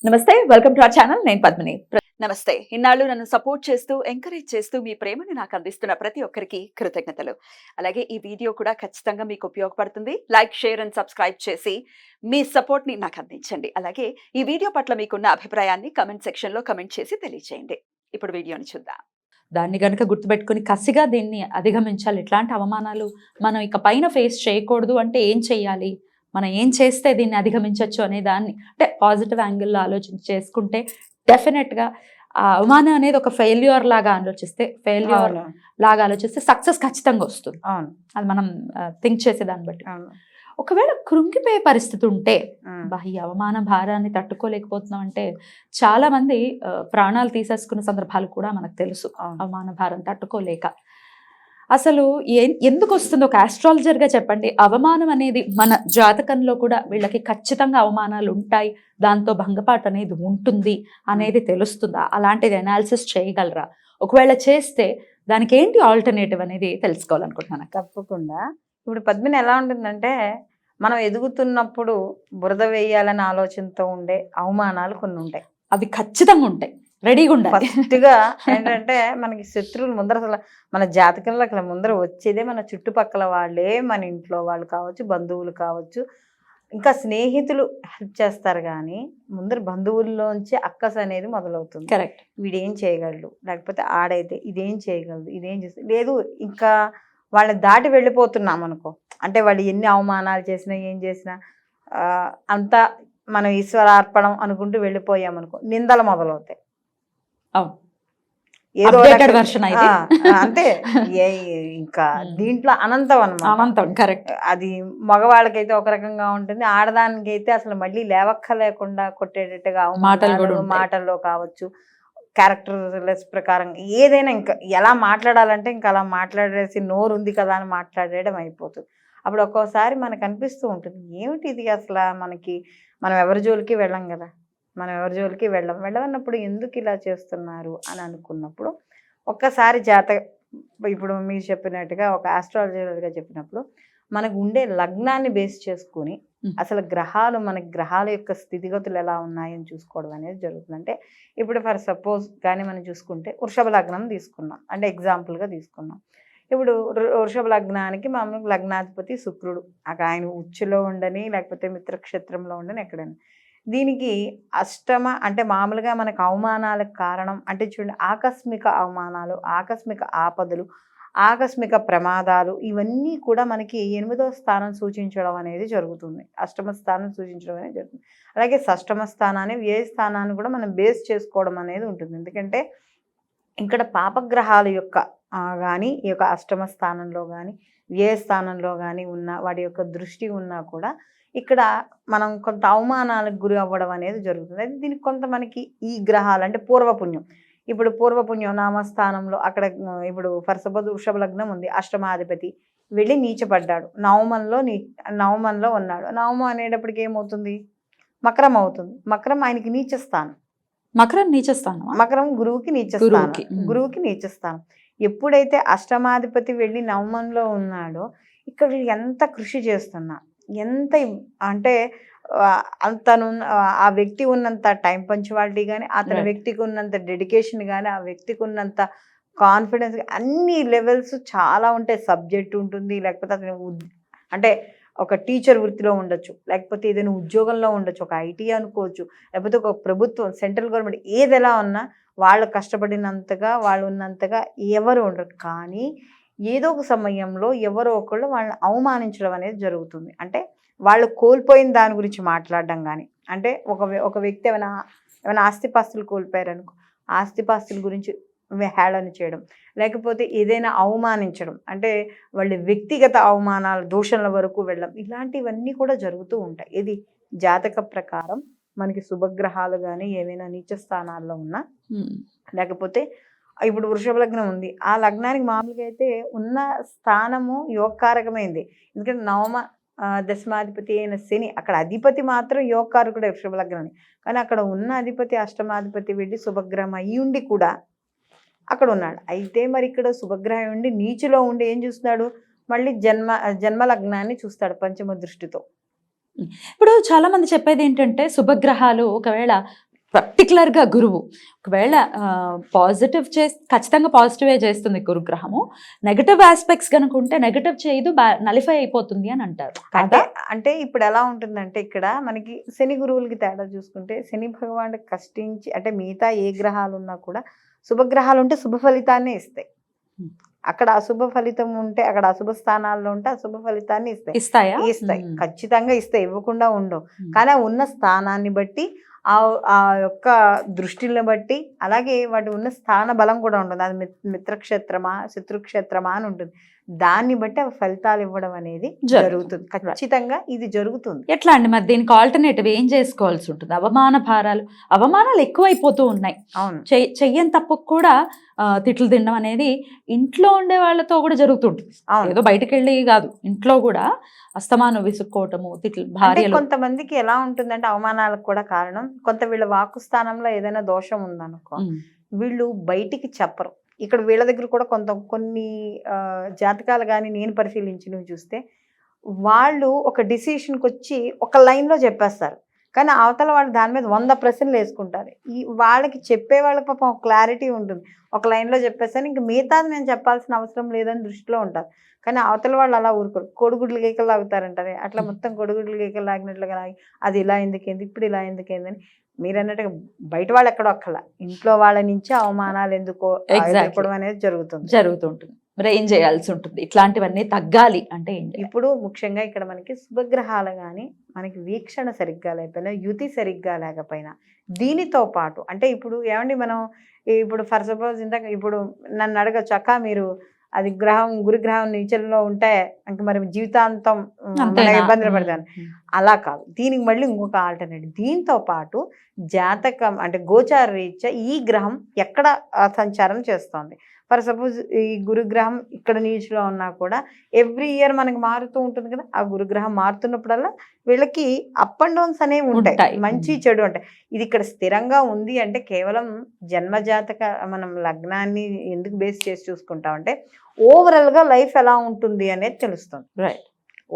నమస్తే, welcome to our channel. నేను పద్మిని. నమస్తే. ఇన్నాళ్ళు నన్ను సపోర్ట్ చేస్తూ, ఎంకరేజ్ చేస్తూ మీ ప్రేమను నాకు అందిస్తున్న ప్రతి ఒక్కరికి కృతజ్ఞతలు. అలాగే ఈ వీడియో కూడా ఖచ్చితంగా మీకు ఉపయోగపడుతుంది. లైక్, షేర్ అండ్ సబ్స్క్రైబ్ చేసి మీ సపోర్ట్‌ని నాకు అందించండి. అలాగే ఈ వీడియో పట్ల మీకున్న అభిప్రాయాన్ని కామెంట్ సెక్షన్‌లో కామెంట్ చేసి తెలియజేయండి. ఇప్పుడు వీడియోని చూద్దాం. దాన్ని గనుక గుర్తుపెట్టుకొని కసిగా దీన్ని అధిగమించాలి. ఇట్లాంటి అవమానాలు మనం ఇక పైన ఫేస్ చేయకూడదు అంటే ఏం చేయాలి? మనం ఏం చేస్తే దీన్ని అధిగమించొచ్చు అనే దాన్ని అంటే పాజిటివ్ యాంగిల్‌లో ఆలోచించి చేసుకుంటే డెఫినెట్‌గా ఆ అవమానం అనేది ఒక ఫెయిల్యూర్ లాగా ఆలోచిస్తే సక్సెస్ ఖచ్చితంగా వస్తుంది. అవును. అది మనం థింక్ చేసే దాన్ని బట్టి. అవును. ఒకవేళ కృంగిపోయే పరిస్థితి ఉంటే ఈ అవమాన భారాన్ని తట్టుకోలేకపోతున్నాం అంటే చాలా మంది ప్రాణాలు తీసేసుకున్న సందర్భాలు కూడా మనకు తెలుసు. అవమాన భారం తట్టుకోలేక అసలు ఎందుకు వస్తుంది? ఒక ఆస్ట్రాలజర్గా చెప్పండి, అవమానం అనేది మన జాతకంలో కూడా వీళ్ళకి ఖచ్చితంగా అవమానాలు ఉంటాయి, దాంతో భంగపాటు అనేది ఉంటుంది అనేది తెలుస్తుందా? అలాంటిది అనాలిసిస్ చేయగలరా? ఒకవేళ చేస్తే దానికి ఏంటి ఆల్టర్నేటివ్ అనేది తెలుసుకోవాలనుకుంటున్నాను. తప్పకుండా. ఇప్పుడు పద్మిని ఎలా ఉంటుందంటే, మనం ఎదుగుతున్నప్పుడు బురద వేయాలనే ఆలోచనతో ఉండే అవమానాలు కొన్ని ఉంటాయి. అవి ఖచ్చితంగా ఉంటాయి, రెడీగా ఉండాలి. ఫస్ట్గా ఏంటంటే మనకి శత్రువులు ముందర అసలు మన జాతకంలో అసలు ముందర వచ్చేదే మన చుట్టుపక్కల వాళ్ళే, మన ఇంట్లో వాళ్ళు కావచ్చు, బంధువులు కావచ్చు, ఇంకా స్నేహితులు హెల్ప్ చేస్తారు. కానీ ముందర బంధువుల్లోంచి అక్కస్ అనేది మొదలవుతుంది. కరెక్ట్. వీడేం చేయగలడు, లేకపోతే ఆడైతే ఇదేం చేయగలదు, ఇదేం చేస్తుంది లేదు, ఇంకా వాళ్ళని దాటి వెళ్ళిపోతున్నాం అనుకో. అంటే వాళ్ళు ఎన్ని అవమానాలు చేసినా ఏం చేసినా అంతా మనం ఈశ్వరార్పణం అనుకుంటూ వెళ్ళిపోయామనుకో, నిందలు మొదలవుతాయి. ఏదో అంతే. ఇంకా దీంట్లో అనంతం అన్నమాట. కరెక్ట్. అది మగవాళ్ళకైతే ఒక రకంగా ఉంటుంది, ఆడదానికైతే అసలు మళ్ళీ లేవక్క లేకుండా కొట్టేటట్టుగా మాటల్లో కావచ్చు, క్యారెక్టర్లెస్ ప్రకారం ఏదైనా ఇంకా ఎలా మాట్లాడాలంటే ఇంకా అలా మాట్లాడేసి నోరు ఉంది కదా అని మాట్లాడేయడం అయిపోతుంది. అప్పుడు ఒక్కోసారి మనకు అనిపిస్తూ ఉంటుంది, ఏమిటి ఇది అసలు మనం ఎవరి జోలికి వెళ్ళం కదా, మనం ఎవరి జోలికి వెళ్ళమన్నప్పుడు ఎందుకు ఇలా చేస్తున్నారు అని అనుకున్నప్పుడు ఒక్కసారి ఇప్పుడు మీరు చెప్పినట్టుగా ఒక ఆస్ట్రాలజర్గా చెప్పినప్పుడు మనకు ఉండే లగ్నాన్ని బేస్ చేసుకుని అసలు మనకి గ్రహాల యొక్క స్థితిగతులు ఎలా ఉన్నాయని చూసుకోవడం అనేది జరుగుతుంది. అంటే ఇప్పుడు ఫర్ సపోజ్ కానీ మనం చూసుకుంటే వృషభ లగ్నం తీసుకున్నాం, అంటే ఎగ్జాంపుల్గా తీసుకున్నాం. ఇప్పుడు వృషభ లగ్నానికి మామూలుగా లగ్నాధిపతి శుక్రుడు, ఆయన ఉచ్చులో ఉండని లేకపోతే మిత్రక్షేత్రంలో ఉండని ఎక్కడని. దీనికి అష్టమ అంటే మామూలుగా మనకు అవమానాలకు కారణం అంటే చూడండి, ఆకస్మిక అవమానాలు, ఆకస్మిక ఆపదలు, ఆకస్మిక ప్రమాదాలు, ఇవన్నీ కూడా మనకి 8వ స్థానం సూచించడం అనేది జరుగుతుంది, అష్టమ స్థానం సూచించడం అనేది జరుగుతుంది. అలాగే షష్టమ స్థానాన్ని, వ్యయ స్థానాన్ని కూడా మనం బేస్ చేసుకోవడం అనేది ఉంటుంది. ఎందుకంటే ఇక్కడ పాపగ్రహాల యొక్క కానీ ఈ యొక్క అష్టమ స్థానంలో కానీ వ్యయ స్థానంలో కానీ ఉన్న వాటి యొక్క దృష్టి ఉన్నా కూడా ఇక్కడ మనం కొంత అవమానాలకు గురి అవ్వడం అనేది జరుగుతుంది. అయితే దీనికి కొంత మనకి ఈ గ్రహాలు అంటే పూర్వపుణ్యం, ఇప్పుడు పూర్వపుణ్యం నామస్థానంలో అక్కడ ఇప్పుడు ఫర్ సపోజ్ వృషభ లగ్నం ఉంది, అష్టమాధిపతి వెళ్ళి నీచపడ్డాడు, నవమంలో ఉన్నాడు. నవమం అనేటప్పటికి ఏమవుతుంది, మకరం అవుతుంది. మకరం ఆయనకి నీచస్థానం, మకరం గురువుకి నీచస్థానం. ఎప్పుడైతే అష్టమాధిపతి వెళ్ళి నవమంలో ఉన్నాడో ఇక్కడ ఎంత కృషి చేస్తున్నా, ఎంత అంటే తను ఆ వ్యక్తి ఉన్నంత టైం పంచువాలిటీ కానీ, అతని వ్యక్తికి ఉన్నంత డెడికేషన్ కానీ, ఆ వ్యక్తికి ఉన్నంత కాన్ఫిడెన్స్, అన్ని లెవెల్స్ చాలా ఉంటాయి. సబ్జెక్ట్ ఉంటుంది, లేకపోతే అతని అంటే ఒక టీచర్ వృత్తిలో ఉండొచ్చు, లేకపోతే ఏదైనా ఉద్యోగంలో ఉండొచ్చు, ఒక ఐటీ అనుకోవచ్చు, లేకపోతే ఒక ప్రభుత్వం సెంట్రల్ గవర్నమెంట్, ఏది ఎలా ఉన్నా వాళ్ళు కష్టపడినంతగా వాళ్ళు ఉన్నంతగా ఎవరు ఉండరు. కానీ ఏదో ఒక సమయంలో ఎవరో ఒకళ్ళు వాళ్ళని అవమానించడం అనేది జరుగుతుంది. అంటే వాళ్ళు కోల్పోయిన దాని గురించి మాట్లాడడం కానీ, అంటే ఒక వ్యక్తి ఏమైనా ఆస్తిపాస్తులు కోల్పోయారనుకో, ఆస్తిపాస్తుల గురించి హేళన చేయడం, లేకపోతే ఏదైనా అవమానించడం, అంటే వాళ్ళ వ్యక్తిగత అవమానాలు, దూషణల వరకు వెళ్ళడం, ఇలాంటివన్నీ కూడా జరుగుతూ ఉంటాయి. ఇది జాతక ప్రకారం మనకి శుభగ్రహాలు కానీ ఏమైనా నీచ స్థానాల్లో ఉన్నా, లేకపోతే ఇప్పుడు వృషభ లగ్నం ఉంది, ఆ లగ్నానికి మామూలుగా అయితే ఉన్న స్థానము యోగకారకమైంది. ఎందుకంటే నవమ దశమాధిపతి అయిన శని, అక్కడ అధిపతి మాత్రం యోగకారకుడే వృషభ లగ్నాన్ని, కానీ అక్కడ ఉన్న అధిపతి అష్టమాధిపతి వెళ్ళి శుభగ్రహం అయ్యి ఉండి కూడా అక్కడ ఉన్నాడు. అయితే మరి ఇక్కడ శుభగ్రహం ఉండి నీచులో ఉండి ఏం చూస్తున్నాడు, మళ్ళీ జన్మ లగ్నాన్ని చూస్తాడు పంచమ దృష్టితో. ఇప్పుడు చాలా మంది చెప్పేది ఏంటంటే శుభగ్రహాలు ఒకవేళ పర్టికులర్గా గురువు ఒకవేళ పాజిటివ్ ఖచ్చితంగా పాజిటివే చేస్తుంది గురుగ్రహము. నెగటివ్ ఆస్పెక్ట్స్ కనుక ఉంటే నెగటివ్ చేయదు, నలిఫై అయిపోతుంది అని అంటారు. అంటే అంటే ఇప్పుడు ఎలా ఉంటుందంటే ఇక్కడ మనకి శని గురువులకి తేడా చూసుకుంటే శని భగవానుడు కష్టించి అంటే మిగతా ఏ గ్రహాలు ఉన్నా కూడా శుభగ్రహాలు ఉంటే శుభ ఫలితాన్ని ఇస్తాయి. అక్కడ అశుభ ఫలితం ఉంటే అక్కడ అశుభ స్థానాల్లో ఉంటే అశుభ ఫలితాన్ని ఇస్తాయి. ఖచ్చితంగా ఇస్తాయి, ఇవ్వకుండా ఉండవు. కానీ ఉన్న స్థానాన్ని బట్టి ఆ యొక్క దృష్టిని బట్టి అలాగే వాటి ఉన్న స్థాన బలం కూడా ఉంటుంది. అది మిత్రక్షేత్రమా శత్రుక్షేత్రమా అని ఉంటుంది. దాన్ని బట్టి అవి ఫలితాలు ఇవ్వడం అనేది జరుగుతుంది. ఖచ్చితంగా ఇది జరుగుతుంది. ఎట్లా అండి మరి దీనికి ఆల్టర్నేటివ్ ఏం చేసుకోవాల్సి ఉంటుంది? అవమానాలు ఎక్కువైపోతూ ఉన్నాయి. అవును, చెయ్యని తప్పు కూడా తిట్లు తినడం అనేది ఇంట్లో ఉండే వాళ్ళతో కూడా జరుగుతుంటుంది. ఏదో బయటకు వెళ్ళి కాదు, ఇంట్లో కూడా అస్తమానం విసుక్కోవటము, తిట్లు భార్యలు. కొంతమందికి ఎలా ఉంటుందంటే అవమానాలకు కూడా కారణం కొంత వీళ్ళ వాక్కు స్థానంలో ఏదైనా దోషం ఉందనుకో, వీళ్ళు బయటికి చెప్పరు. ఇక్కడ వీళ్ళ దగ్గర కూడా కొన్ని జాతకాలు కానీ నేను పరిశీలించినవి చూస్తే వాళ్ళు ఒక డిసిషన్కి వచ్చి ఒక లైన్లో చెప్పేస్తారు, కానీ అవతల వాళ్ళు దాని మీద 100 ప్రశ్నలు వేసుకుంటారు. వాళ్ళకి చెప్పే వాళ్ళకి పాపం క్లారిటీ ఉంటుంది, ఒక లైన్లో చెప్పేస్తాను ఇంక మిగతాది నేను చెప్పాల్సిన అవసరం లేదని దృష్టిలో ఉంటారు. కానీ అవతల వాళ్ళు అలా ఊరుకోరు, కొడుగుడ్లు గీకలు లాగుతారంటారే అట్లా మొత్తం కొడుగుడ్లు గీకలు లాగినట్లుగా లాగి అది ఇలా ఎందుకైంది ఇప్పుడు ఇలా ఎందుకైందని మీరు అన్నట్టుగా బయట వాళ్ళు ఎక్కడో అక్కల ఇంట్లో వాళ్ళ నుంచి అవమానాలు ఎందుకో చెప్పడం అనేది జరుగుతుంటుంది. మరి ఏం చేయాల్సి ఉంటుంది ఇట్లాంటివన్నీ తగ్గాలి అంటే? ఇప్పుడు ముఖ్యంగా ఇక్కడ మనకి శుభగ్రహాలు కానీ మనకి వీక్షణ సరిగ్గా లేకపోయినా యుతి సరిగ్గా లేకపోయినా దీనితో పాటు అంటే ఇప్పుడు ఏమండి మనం ఇప్పుడు ఫర్ సపోజ్ ఇందాక ఇప్పుడు నన్ను అడగచ్చు, అక్క మీరు అది గురుగ్రహం నీచంలో ఉంటే ఇంక మరి జీవితాంతం ఇబ్బందులు పడతాను. అలా కాదు, దీనికి మళ్ళీ ఇంకొక ఆల్టర్నేటివ్. దీంతో పాటు జాతకం అంటే గోచార రీత్యా ఈ గ్రహం ఎక్కడ సంచారం చేస్తోంది. ఫర్ సపోజ్ ఈ గురుగ్రహం ఇక్కడ నీచులో ఉన్నా కూడా ఎవ్రీ ఇయర్ మనకి మారుతూ ఉంటుంది కదా, ఆ గురుగ్రహం మారుతున్నప్పుడల్లా వీళ్ళకి అప్ అండ్ డౌన్స్ అనేవి ఉంటాయి, మంచి చెడు ఉంటాయి. ఇది ఇక్కడ స్థిరంగా ఉంది అంటే కేవలం జన్మజాతక మనం లగ్నాన్ని ఎందుకు బేస్ చేసి చూసుకుంటామంటే ఓవరాల్గా లైఫ్ ఎలా ఉంటుంది అనేది తెలుస్తుంది. రైట్,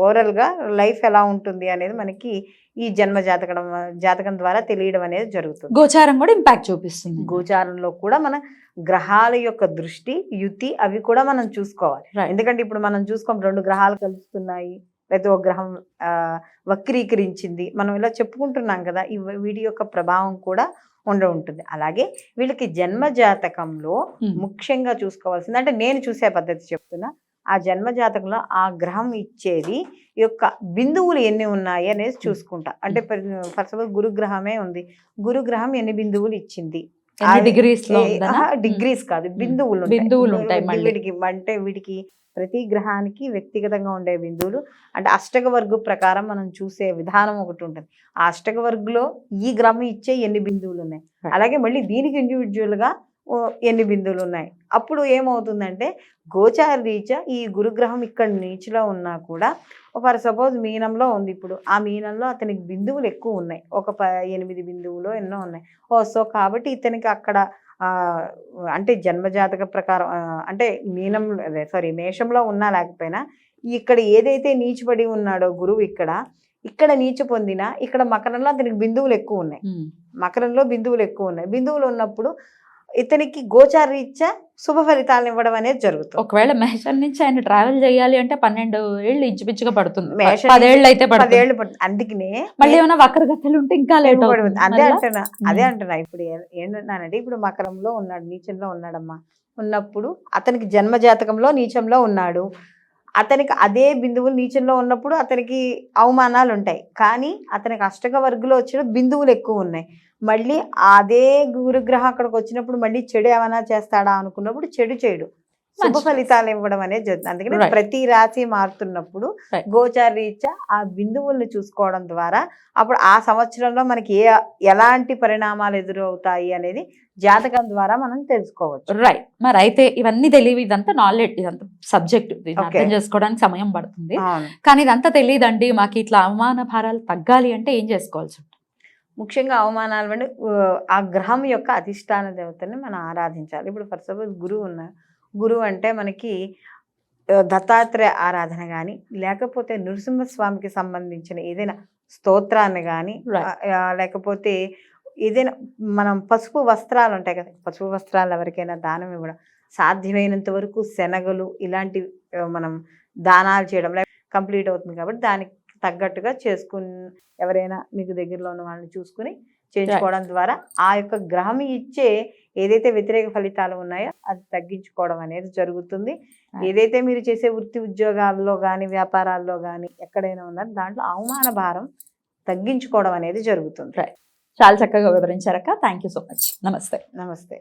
ఓవరాల్గా లైఫ్ ఎలా ఉంటుంది అనేది మనకి ఈ జన్మ జాతకం ద్వారా తెలియడం అనేది జరుగుతుంది. గోచారం కూడా ఇంపాక్ట్ చూపిస్తుంది. గోచారంలో కూడా మన గ్రహాల యొక్క దృష్టి యుతి అవి కూడా మనం చూసుకోవాలి. ఎందుకంటే ఇప్పుడు మనం చూసుకోం 2 గ్రహాలు కలుస్తున్నాయి లేకపోతే ఒక గ్రహం వక్రీకరించింది, మనం ఇలా చెప్పుకుంటున్నాం కదా, వీటి యొక్క ప్రభావం కూడా ఉంటుంది. అలాగే వీళ్ళకి జన్మ జాతకంలో ముఖ్యంగా చూసుకోవాల్సింది అంటే నేను చూసే పద్ధతి చెప్తున్నా, ఆ జన్మ జాతకంలో ఆ గ్రహం ఇచ్చేది యొక్క బిందువులు ఎన్ని ఉన్నాయి అనేది చూసుకుంటా. అంటే ఫర్ సపోజ్ గురుగ్రహమే ఉంది, గురుగ్రహం ఎన్ని బిందువులు ఇచ్చింది, డిగ్రీస్ కాదు బిందువులు ఉంటాయి వీటికి. అంటే వీటికి ప్రతి గ్రహానికి వ్యక్తిగతంగా ఉండే బిందువులు అంటే అష్టక వర్గు ప్రకారం మనం చూసే విధానం ఒకటి ఉంటుంది. ఆ అష్టక వర్గులో ఈ గ్రహం ఇచ్చే ఎన్ని బిందువులు ఉన్నాయి, అలాగే మళ్ళీ దీనికి ఇండివిజువల్గా ఎన్ని బిందువులు ఉన్నాయి. అప్పుడు ఏమవుతుందంటే గోచార రీత్యా ఈ గురుగ్రహం ఇక్కడ నీచులో ఉన్నా కూడా ఫర్ సపోజ్ మీనంలో ఉంది, ఇప్పుడు ఆ మీనంలో అతనికి బిందువులు ఎక్కువ ఉన్నాయి, ఒక 8 బిందువులు ఎన్నో ఉన్నాయి. సో కాబట్టి ఇతనికి అక్కడ అంటే జన్మజాతక ప్రకారం అంటే మేషంలో ఉన్నా లేకపోయినా ఇక్కడ ఏదైతే నీచుపడి ఉన్నాడో గురువు ఇక్కడ నీచ పొందిన ఇక్కడ మకరంలో అతనికి బిందువులు ఎక్కువ ఉన్నాయి, మకరంలో బిందువులు ఎక్కువ ఉన్నాయి. బిందువులు ఉన్నప్పుడు ఇతనికి గోచార రీత్యా శుభ ఫలితాలను ఇవ్వడం అనేది జరుగుతుంది. ఒకవేళ మేషం నుంచి ఆయన ట్రావెల్ చేయాలి అంటే 12 ఏళ్ళు ఇంచుమించుగా పడుతుంది, 10 ఏళ్ళు అయితే 10 ఏళ్ళు పడుతుంది. అందుకనే మళ్ళీ ఏమైనా వక్రగతులు ఉంటే ఇంకా లేట్ అవుతుంది. అదే అంటున్నా ఇప్పుడు ఏంటంటే ఇప్పుడు మకరంలో ఉన్నాడు, నీచంలో ఉన్నాడమ్మా, ఉన్నప్పుడు అతనికి జన్మ జాతకంలో నీచంలో ఉన్నాడు, అతనికి అదే బిందువులు నీచంలో ఉన్నప్పుడు అతనికి అవమానాలు ఉంటాయి. కానీ అతనికి అష్టక వర్గులో వచ్చిన బిందువులు ఎక్కువ ఉన్నాయి. మళ్ళీ అదే గురుగ్రహం అక్కడికి వచ్చినప్పుడు మళ్ళీ చెడు ఏమైనా చేస్తాడా అనుకున్నప్పుడు చెడు చేయడు, శుభ ఫలితాలు ఇవ్వడం అనేది జరుగుతుంది. అందుకని ప్రతి రాశి మారుతున్నప్పుడు గోచార రీత్యా ఆ బిందువుల్ని చూసుకోవడం ద్వారా అప్పుడు ఆ సంవత్సరంలో మనకి ఎలాంటి పరిణామాలు ఎదురవుతాయి అనేది జాతకం ద్వారా మనం తెలుసుకోవచ్చు. రైట్, మరి అయితే ఇవన్నీ తెలియదు, ఇదంతా నాలెడ్జ్, ఇదంతా సబ్జెక్ట్ అర్థం చేసుకోవడానికి సమయం పడుతుంది. కానీ ఇదంతా తెలియదండి మాకు ఇట్లా అవమాన భారాలు తగ్గాలి అంటే ఏం చేసుకోవాల్సి ఉంటుంది? ముఖ్యంగా అవమానాలు అంటే ఆ గ్రహం యొక్క అధిష్టాన దేవతని మనం ఆరాధించాలి. ఇప్పుడు ఫర్ సపోజ్ గురువు అంటే మనకి దత్తాత్రేయ ఆరాధన కానీ లేకపోతే నృసింహస్వామికి సంబంధించిన ఏదైనా స్తోత్రాన్ని కానీ లేకపోతే ఏదైనా మనం పసుపు వస్త్రాలు ఉంటాయి కదా, పసుపు వస్త్రాలు ఎవరికైనా దానం ఇవ్వడం, సాధ్యమైనంత వరకు శనగలు ఇలాంటివి మనం దానాలు చేయడం కంప్లీట్ అవుతుంది. కాబట్టి దానికి తగ్గట్టుగా చేసుకుని ఎవరైనా మీకు దగ్గరలో ఉన్న వాళ్ళని చూసుకుని చేయించుకోవడం ద్వారా ఆ యొక్క గ్రహం ఇచ్చే ఏదైతే వ్యతిరేక ఫలితాలు ఉన్నాయో అది తగ్గించుకోవడం అనేది జరుగుతుంది. ఏదైతే మీరు చేసే వృత్తి ఉద్యోగాల్లో కానీ వ్యాపారాల్లో కానీ ఎక్కడైనా ఉన్నారు దాంట్లో అవమాన భారం తగ్గించుకోవడం అనేది జరుగుతుంది. చాలా చక్కగా వివరించారక్క. Thank you so much. నమస్తే. నమస్తే.